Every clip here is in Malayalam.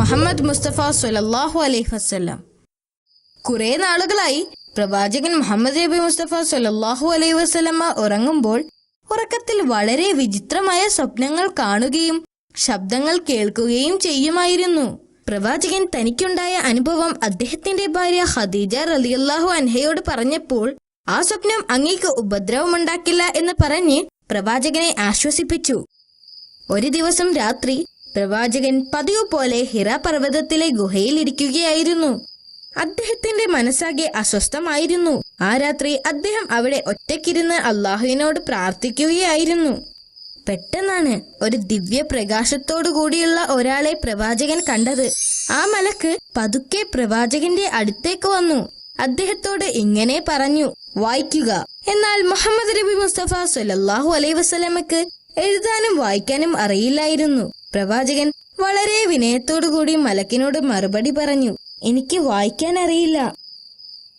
മുഹമ്മദ് മുസ്തഫ സ്വല്ലല്ലാഹു അലൈഹി വസല്ലം. കുറെ നാളുകളായി പ്രവാചകൻ മുഹമ്മദ് നബി മുസ്തഫ സ്വല്ലല്ലാഹു അലൈഹി വസല്ലമ ഉറങ്ങുമ്പോൾ ഉറക്കത്തിൽ വളരെ വിചിത്രമായ സ്വപ്നങ്ങൾ കാണുകയും ശബ്ദങ്ങൾ കേൾക്കുകയും ചെയ്യുമായിരുന്നു. പ്രവാചകൻ തനിക്കുണ്ടായ അനുഭവം അദ്ദേഹത്തിന്റെ ഭാര്യ ഖദീജ റളിയല്ലാഹു അൻഹയോട് പറഞ്ഞപ്പോൾ ആ സ്വപ്നം അങ്ങേക്ക് ഉപദ്രവമുണ്ടാക്കില്ല എന്ന് പറഞ്ഞ് പ്രവാചകനെ ആശ്വസിപ്പിച്ചു. ഒരു ദിവസം രാത്രി പ്രവാചകൻ പതിവ് പോലെ ഹിറ പർവ്വതത്തിലെ ഗുഹയിൽ ഇരിക്കുകയായിരുന്നു. അദ്ദേഹത്തിന്റെ മനസ്സാകെ അസ്വസ്ഥമായിരുന്നു. ആ രാത്രി അദ്ദേഹം അവിടെ ഒറ്റയ്ക്കിരുന്ന് അള്ളാഹുവിനോട് പ്രാർത്ഥിക്കുകയായിരുന്നു. പെട്ടെന്നാണ് ഒരു ദിവ്യ പ്രകാശത്തോടു കൂടിയുള്ള ഒരാളെ പ്രവാചകൻ കണ്ടത്. ആ മലക്ക് പതുക്കെ പ്രവാചകന്റെ അടുത്തേക്ക് വന്നു. അദ്ദേഹത്തോട് ഇങ്ങനെ പറഞ്ഞു, വായിക്കുക. എന്നാൽ മുഹമ്മദ് നബി മുസ്തഫ സ്വല്ലല്ലാഹു അലൈഹി വസല്ലമക്ക് എഴുതാനും വായിക്കാനും അറിയില്ലായിരുന്നു. പ്രവാചകൻ വളരെ വിനയത്തോടുകൂടി മലക്കിനോട് മറുപടി പറഞ്ഞു, എനിക്ക് വായിക്കാൻ അറിയില്ല.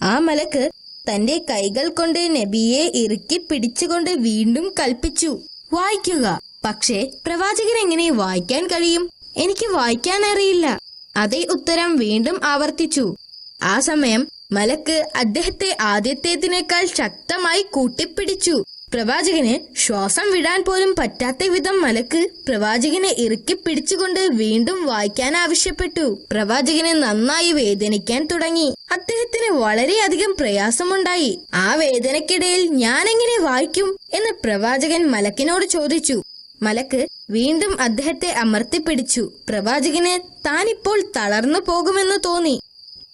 ആ മലക്ക് തന്റെ കൈകൾ കൊണ്ട് നബിയെ ഇറുക്കി പിടിച്ചുകൊണ്ട് വീണ്ടും കൽപ്പിച്ചു, വായിക്കുക. പക്ഷേ പ്രവാചകൻ എങ്ങനെ വായിക്കാൻ കഴിയും? എനിക്ക് വായിക്കാൻ അറിയില്ല. അതേ ഉത്തരം വീണ്ടും ആവർത്തിച്ചു. ആ സമയം മലക്ക് അദ്ദേഹത്തെ ആദ്യത്തേതിനേക്കാൾ ശക്തമായി കൂട്ടിപ്പിടിച്ചു. പ്രവാചകന് ശ്വാസം വിടാൻ പോലും പറ്റാത്ത വിധം മലക്ക് പ്രവാചകനെ ഇറുക്കി പിടിച്ചുകൊണ്ട് വീണ്ടും വായിക്കാൻ ആവശ്യപ്പെട്ടു. പ്രവാചകന് നന്നായി വേദനിക്കാൻ തുടങ്ങി. അദ്ദേഹത്തിന് വളരെയധികം പ്രയാസമുണ്ടായി. ആ വേദനയ്ക്കിടയിൽ ഞാൻ എങ്ങനെ വായിക്കും എന്ന് പ്രവാചകൻ മലക്കിനോട് ചോദിച്ചു. മലക്ക് വീണ്ടും അദ്ദേഹത്തെ അമർത്തിപ്പിടിച്ചു. പ്രവാചകന് താനിപ്പോൾ തളർന്നു പോകുമെന്ന് തോന്നി.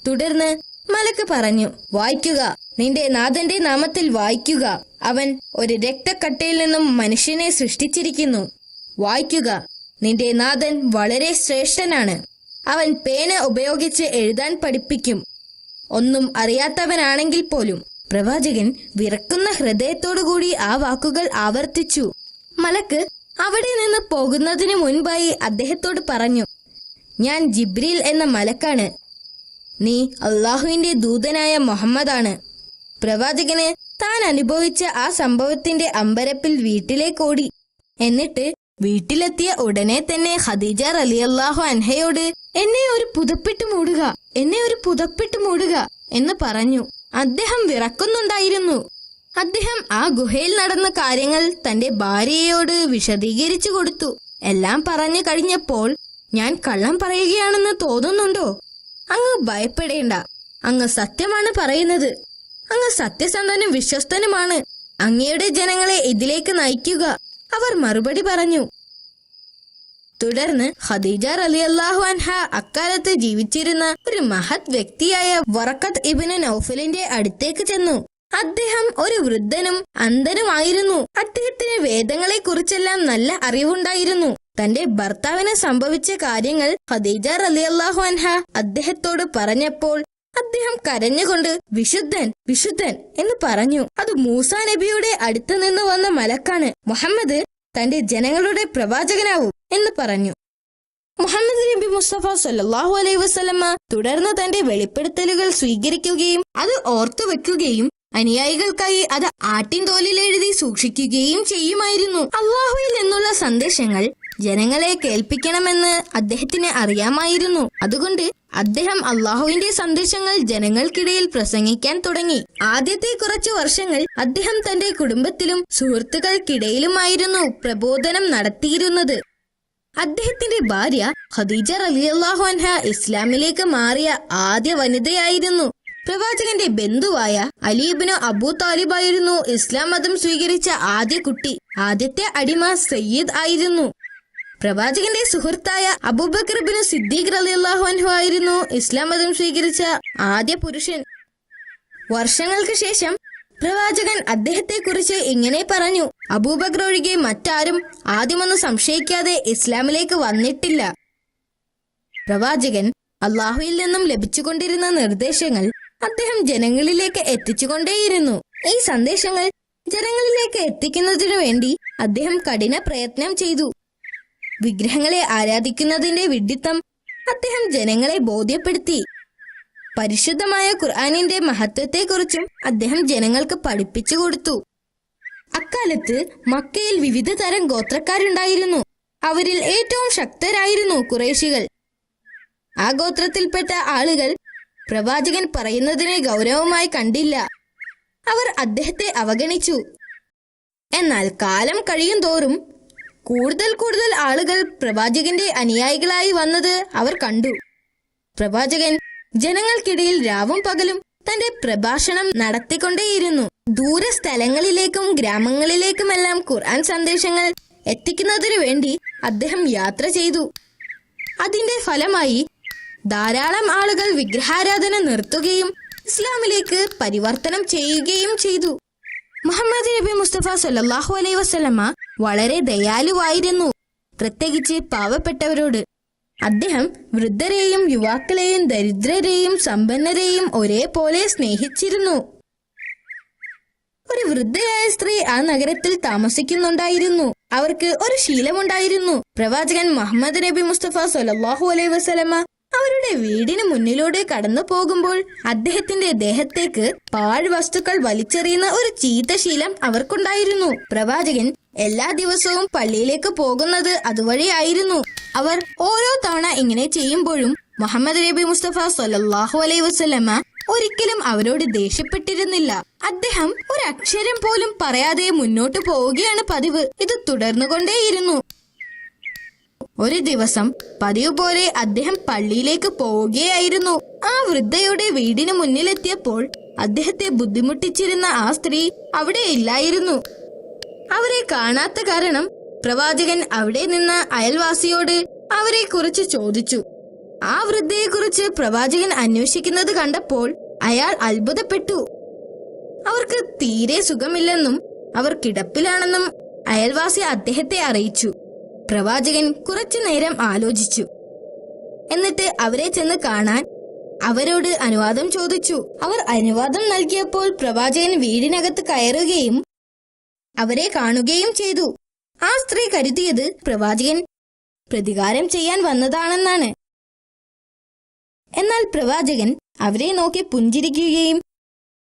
തുടർന്ന് മലക്ക് പറഞ്ഞു, വായിക്കുക. നിന്റെ നാഥന്റെ നാമത്തിൽ വായിക്കുക. അവൻ ഒരു രക്തക്കട്ടയിൽ നിന്നും മനുഷ്യനെ സൃഷ്ടിച്ചിരിക്കുന്നു. വായിക്കുക. നിന്റെ നാഥൻ വളരെ ശ്രേഷ്ഠനാണ്. അവൻ പേന ഉപയോഗിച്ച് എഴുതാൻ പഠിപ്പിക്കും, ഒന്നും അറിയാത്തവനാണെങ്കിൽ പോലും. പ്രവാചകൻ വിറക്കുന്ന ഹൃദയത്തോടുകൂടി ആ വാക്കുകൾ ആവർത്തിച്ചു. മലക്ക് അവിടെ നിന്ന് പോകുന്നതിന് മുൻപായി അദ്ദേഹത്തോട് പറഞ്ഞു, ഞാൻ ജിബ്രീൽ എന്ന മലക്കാണ്. നീ അള്ളാഹുവിന്റെ ദൂതനായ മുഹമ്മദാണ്. പ്രവാചകന് താൻ അനുഭവിച്ച ആ സംഭവത്തിന്റെ അമ്പരപ്പിൽ വീട്ടിലേക്കോടി. എന്നിട്ട് വീട്ടിലെത്തിയ ഉടനെ തന്നെ ഖദീജ റളിയല്ലാഹു അൻഹയോട് എന്നെ ഒരു പുതപ്പിട്ട് മൂടുക എന്ന് പറഞ്ഞു. അദ്ദേഹം വിറക്കുന്നുണ്ടായിരുന്നു. അദ്ദേഹം ആ ഗുഹയിൽ നടന്ന കാര്യങ്ങൾ തന്റെ ഭാര്യയോട് വിശദീകരിച്ചു കൊടുത്തു. എല്ലാം പറഞ്ഞു കഴിഞ്ഞപ്പോൾ, ഞാൻ കള്ളം പറയുകയാണെന്ന് തോന്നുന്നുണ്ടോ? അങ്ങ് ഭയപ്പെടേണ്ട. അങ്ങ് സത്യമാണ് പറയുന്നത്. അങ്ങ് സത്യസന്ധനും വിശ്വസ്തനുമാണ്. അങ്ങയുടെ ജനങ്ങളെ ഇതിലേക്ക് നയിക്കുക, അവർ മറുപടി പറഞ്ഞു. തുടർന്ന് ഖദീജ റളിയല്ലാഹു അൻഹ അക്കാലത്ത് ജീവിച്ചിരുന്ന ഒരു മഹത് വ്യക്തിയായ വറഖത്ത് ഇബ്നു നൗഫലിന്റെ അടുത്തേക്ക് ചെന്നു. അദ്ദേഹം ഒരു വൃദ്ധനും അന്ധനുമായിരുന്നു. അദ്ദേഹത്തിന് വേദങ്ങളെ കുറിച്ചെല്ലാം നല്ല അറിവുണ്ടായിരുന്നു. തന്റെ ഭർത്താവിന് സംഭവിച്ച കാര്യങ്ങൾ ഖദീജ റളിയല്ലാഹു അൻഹ അദ്ദേഹത്തോട് പറഞ്ഞപ്പോൾ അദ്ദേഹം കരഞ്ഞുകൊണ്ട് വിശുദ്ധൻ എന്ന് പറഞ്ഞു. അത് മൂസാ നബിയുടെ അടുത്ത് നിന്ന് വന്ന മലക്കാണ്. മുഹമ്മദ് തന്റെ ജനങ്ങളുടെ പ്രവാചകനാവും എന്ന് പറഞ്ഞു. മുഹമ്മദ് നബി മുസ്തഫ സ്വല്ലല്ലാഹു അലൈഹി വസല്ലമ തുടർന്ന് തന്റെ വെളിപ്പെടുത്തലുകൾ സ്വീകരിക്കുകയും അത് ഓർത്തുവെക്കുകയും അനുയായികൾക്കായി അത് ആട്ടിൻതോലിൽ എഴുതി സൂക്ഷിക്കുകയും ചെയ്യുമായിരുന്നു. അള്ളാഹുവിൽ നിന്നുള്ള സന്ദേശങ്ങൾ ജനങ്ങളെ കേൾപ്പിക്കണമെന്ന് അദ്ദേഹത്തിന് അറിയാമായിരുന്നു. അതുകൊണ്ട് അദ്ദേഹം അള്ളാഹുവിന്റെ സന്ദേശങ്ങൾ ജനങ്ങൾക്കിടയിൽ പ്രസംഗിക്കാൻ തുടങ്ങി. ആദ്യത്തെ കുറച്ചു വർഷങ്ങൾ അദ്ദേഹം തന്റെ കുടുംബത്തിലും സുഹൃത്തുക്കൾക്കിടയിലുമായിരുന്നു പ്രബോധനം നടത്തിയിരുന്നത്. അദ്ദേഹത്തിന്റെ ഭാര്യ ഖദീജ റളിയല്ലാഹു അൻഹ ഇസ്ലാമിലേക്ക് മാറിയ ആദ്യ വനിതയായിരുന്നു. പ്രവാചകന്റെ ബന്ധുവായ അലി ഇബ്നു അബൂ താലിബായിരുന്നു ഇസ്ലാം മതം സ്വീകരിച്ച ആദ്യ കുട്ടി. ആദ്യത്തെ അടിമ സയ്യിദ് ആയിരുന്നു. പ്രവാചകന്റെ സുഹൃത്തായ അബൂബക്കർ ഇബ്നു സിദ്ദീഖ് റളിയല്ലാഹു അൻഹു ആയിരുന്നു ഇസ്ലാം മതം സ്വീകരിച്ച ആദ്യ പുരുഷൻ. വർഷങ്ങൾക്ക് ശേഷം പ്രവാചകൻ അദ്ദേഹത്തെ കുറിച്ച് ഇങ്ങനെ പറഞ്ഞു, അബൂബക്കർ ഒഴികെ മറ്റാരും ആദ്യമൊന്നും സംശയിക്കാതെ ഇസ്ലാമിലേക്ക് വന്നിട്ടില്ല. പ്രവാചകൻ അള്ളാഹുവിൽ നിന്നും ലഭിച്ചുകൊണ്ടിരുന്ന നിർദ്ദേശങ്ങൾ അദ്ദേഹം ജനങ്ങളിലേക്ക് എത്തിച്ചുകൊണ്ടേയിരുന്നു. ഈ സന്ദേശങ്ങൾ ജനങ്ങളിലേക്ക് എത്തിക്കുന്നതിനു വേണ്ടി അദ്ദേഹം കഠിന പ്രയത്നം ചെയ്തു. വിഗ്രഹങ്ങളെ ആരാധിക്കുന്നതിന്റെ വിഡ്ഢിത്തം അദ്ദേഹം ജനങ്ങളെ ബോധ്യപ്പെടുത്തി. പരിശുദ്ധമായ ഖുർആനിന്റെ മഹത്വത്തെക്കുറിച്ചും അദ്ദേഹം ജനങ്ങൾക്ക് പഠിപ്പിച്ചു കൊടുത്തു. അക്കാലത്ത് മക്കയിൽ വിവിധ തരം ഗോത്രക്കാരുണ്ടായിരുന്നു. അവരിൽ ഏറ്റവും ശക്തരായിരുന്നു ഖുറൈശികൾ. ആ ഗോത്രത്തിൽപ്പെട്ട ആളുകൾ പ്രവാചകൻ പറയുന്നതിനെ ഗൗരവമായി കണ്ടില്ല. അവർ അദ്ദേഹത്തെ അവഗണിച്ചു. എന്നാൽ കാലം കഴിയും തോറും കൂടുതൽ കൂടുതൽ ആളുകൾ പ്രവാചകന്റെ അനുയായികളായി വന്നത് അവർ കണ്ടു. പ്രവാചകൻ ജനങ്ങൾക്കിടയിൽ രാവും പകലും തന്റെ പ്രഭാഷണം നടത്തിക്കൊണ്ടേയിരുന്നു. ദൂരസ്ഥലങ്ങളിലേക്കും ഗ്രാമങ്ങളിലേക്കുമെല്ലാം ഖുർആൻ സന്ദേശങ്ങൾ എത്തിക്കുന്നതിനു വേണ്ടി അദ്ദേഹം യാത്ര ചെയ്തു. അതിന്റെ ഫലമായി ധാരാളം ആളുകൾ വിഗ്രഹാരാധന നിർത്തുകയും ഇസ്ലാമിലേക്ക് പരിവർത്തനം ചെയ്യുകയും ചെയ്തു. മുഹമ്മദ് നബി മുസ്തഫ സല്ലല്ലാഹു അലൈഹി വസല്ലമ വളരെ ദയാലുവായിരുന്നു, പ്രത്യേകിച്ച് പാവപ്പെട്ടവരോട്. അദ്ദേഹം വൃദ്ധരെയും യുവാക്കളെയും ദരിദ്രരെയും സമ്പന്നരെയും ഒരേപോലെ സ്നേഹിച്ചിരുന്നു. ഒരു വൃദ്ധയായ സ്ത്രീ ആ നഗരത്തിൽ താമസിക്കുന്നുണ്ടായിരുന്നു. അവർക്ക് ഒരു ശീലമുണ്ടായിരുന്നു. പ്രവാചകൻ മുഹമ്മദ് നബി മുസ്തഫ സല്ലല്ലാഹു അലൈഹി വസല്ലമ അവരുടെ വീടിന് മുന്നിലൂടെ കടന്നു പോകുമ്പോൾ അദ്ദേഹത്തിന്റെ ദേഹത്തേക്ക് പാഴ്വസ്തുക്കൾ വലിച്ചെറിയുന്ന ഒരു ചീത്ത ശീലം അവർക്കുണ്ടായിരുന്നു. പ്രവാചകൻ എല്ലാ ദിവസവും പള്ളിയിലേക്ക് പോകുന്നത് അതുവഴിയായിരുന്നു. അവർ ഓരോ തവണ ഇങ്ങനെ ചെയ്യുമ്പോഴും മുഹമ്മദ് നബി മുസ്തഫ സല്ലല്ലാഹു അലൈഹി വസല്ലമ ഒരിക്കലും അവരോട് ദേഷ്യപ്പെട്ടിരുന്നില്ല. അദ്ദേഹം ഒരക്ഷരം പോലും പറയാതെ മുന്നോട്ടു പോവുകയാണ് പതിവ്. ഇത് തുടർന്നുകൊണ്ടേയിരുന്നു. ഒരു ദിവസം പതിവ് പോലെ അദ്ദേഹം പള്ളിയിലേക്ക് പോവുകയായിരുന്നു. ആ വൃദ്ധയുടെ വീടിന് മുന്നിലെത്തിയപ്പോൾ അദ്ദേഹത്തെ ബുദ്ധിമുട്ടിച്ചിരുന്ന ആ സ്ത്രീ അവിടെ ഇല്ലായിരുന്നു. അവരെ കാണാത്ത കാരണം പ്രവാചകൻ അവിടെ നിന്ന അയൽവാസിയോട് അവരെ കുറിച്ച് ചോദിച്ചു. ആ വൃദ്ധയെക്കുറിച്ച് പ്രവാചകൻ അന്വേഷിക്കുന്നത് കണ്ടപ്പോൾ അയാൾ അത്ഭുതപ്പെട്ടു. അവർക്ക് തീരെ സുഖമില്ലെന്നും അവർ കിടപ്പിലാണെന്നും അയൽവാസി അദ്ദേഹത്തെ അറിയിച്ചു. പ്രവാചകൻ കുറച്ചു നേരം ആലോചിച്ചു. എന്നിട്ട് അവരെ ചെന്ന് കാണാൻ അവരോട് അനുവാദം ചോദിച്ചു. അവർ അനുവാദം നൽകിയപ്പോൾ പ്രവാചകൻ വീടിനകത്ത് കയറുകയും അവരെ കാണുകയും ചെയ്തു. ആ സ്ത്രീ കരുതിയത് പ്രവാചകൻ പ്രതികാരം ചെയ്യാൻ വന്നതാണെന്നാണ്. എന്നാൽ പ്രവാചകൻ അവരെ നോക്കി പുഞ്ചിരിക്കുകയും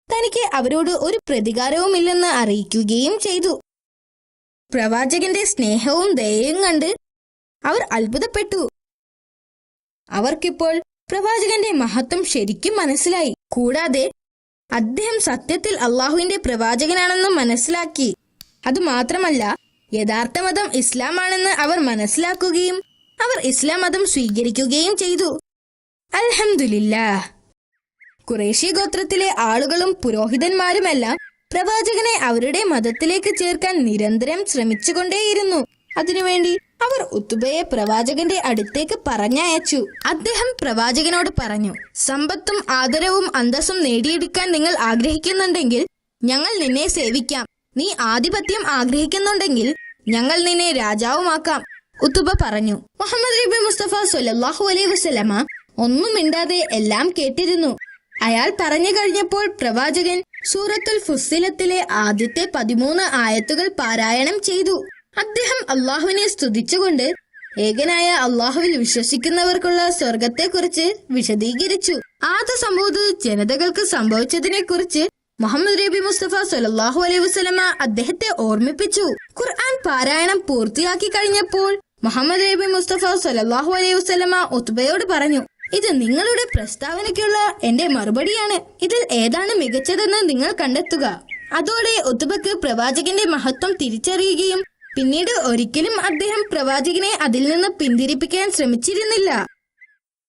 തനിക്ക് അവരോട് ഒരു പ്രതികാരവുമില്ലെന്ന് അറിയിക്കുകയും ചെയ്തു. പ്രവാചകന്റെ സ്നേഹവും ദയയും കണ്ട് അവർ അത്ഭുതപ്പെട്ടു. അവർക്കിപ്പോൾ പ്രവാചകന്റെ മഹത്വം ശരിക്കും മനസ്സിലായി. കൂടാതെ അദ്ദേഹം സത്യത്തിൽ അള്ളാഹുവിന്റെ പ്രവാചകനാണെന്നും മനസ്സിലാക്കി. അതുമാത്രമല്ല, യഥാർത്ഥ മതം ഇസ്ലാമാണെന്ന് അവർ മനസ്സിലാക്കുകയും അവർ ഇസ്ലാം മതം സ്വീകരിക്കുകയും ചെയ്തു. അൽഹംദുലില്ലാഹ്. ഖുറൈശി ഗോത്രത്തിലെ ആളുകളും പുരോഹിതന്മാരുമെല്ലാം പ്രവാചകനെ അവരുടെ മതത്തിലേക്ക് ചേർക്കാൻ നിരന്തരം ശ്രമിച്ചുകൊണ്ടേയിരുന്നു. അതിനുവേണ്ടി അവർ ഉത്ബയെ പ്രവാചകന്റെ അടുത്തേക്ക് പറഞ്ഞയച്ചു. അദ്ദേഹം പ്രവാചകനോട് പറഞ്ഞു, സമ്പത്തും ആദരവും അന്തസ്സും നേടിയെടുക്കാൻ നിങ്ങൾ ആഗ്രഹിക്കുന്നുണ്ടെങ്കിൽ ഞങ്ങൾ നിന്നെ സേവിക്കാം. നീ ആധിപത്യം ആഗ്രഹിക്കുന്നുണ്ടെങ്കിൽ ഞങ്ങൾ നിന്നെ രാജാവുമാക്കാം. ഉത്ബ പറഞ്ഞു. മുഹമ്മദ് നബി മുസ്തഫ സല്ലല്ലാഹു അലൈഹി വസല്ലമ ഒന്നും മിണ്ടാതെ എല്ലാം കേട്ടിരുന്നു. അയാൾ പറഞ്ഞു കഴിഞ്ഞപ്പോൾ പ്രവാചകൻ സൂറത്തുൽ ഫുസ്സിലത്തിലെ ആദ്യത്തെ 13 ആയത്തുകൾ പാരായണം ചെയ്തു. അദ്ദേഹം അള്ളാഹുവിനെ സ്തുതിച്ചുകൊണ്ട് ഏകനായ അള്ളാഹുവിൽ വിശ്വസിക്കുന്നവർക്കുള്ള സ്വർഗത്തെക്കുറിച്ച് വിശദീകരിച്ചു. ആദ്യ സമൂഹ ജനതകൾക്ക് സംഭവിച്ചതിനെ കുറിച്ച് മുഹമ്മദ് നബി മുസ്തഫ സല്ലല്ലാഹു അലൈഹി വസല്ലമ അദ്ദേഹത്തെ ഓർമ്മിപ്പിച്ചു. ഖുർആൻ പാരായണം പൂർത്തിയാക്കി കഴിഞ്ഞപ്പോൾ മുഹമ്മദ് നബി മുസ്തഫ സല്ലല്ലാഹു അലൈഹി വസല്ലമ ഉത്ബയോട് പറഞ്ഞു, ഇത് നിങ്ങളുടെ പ്രസ്താവനയ്ക്കുള്ള എന്റെ മറുപടിയാണ്. ഇതിൽ ഏതാണ് മികച്ചതെന്ന് നിങ്ങൾ കണ്ടെത്തുക. അതോടെ ഉത്ബക്ക് പ്രവാചകന്റെ മഹത്വം തിരിച്ചറിയുകയും പിന്നീട് ഒരിക്കലും അദ്ദേഹം പ്രവാചകനെ അതിൽ നിന്ന് പിന്തിരിപ്പിക്കാൻ ശ്രമിച്ചിരുന്നില്ല.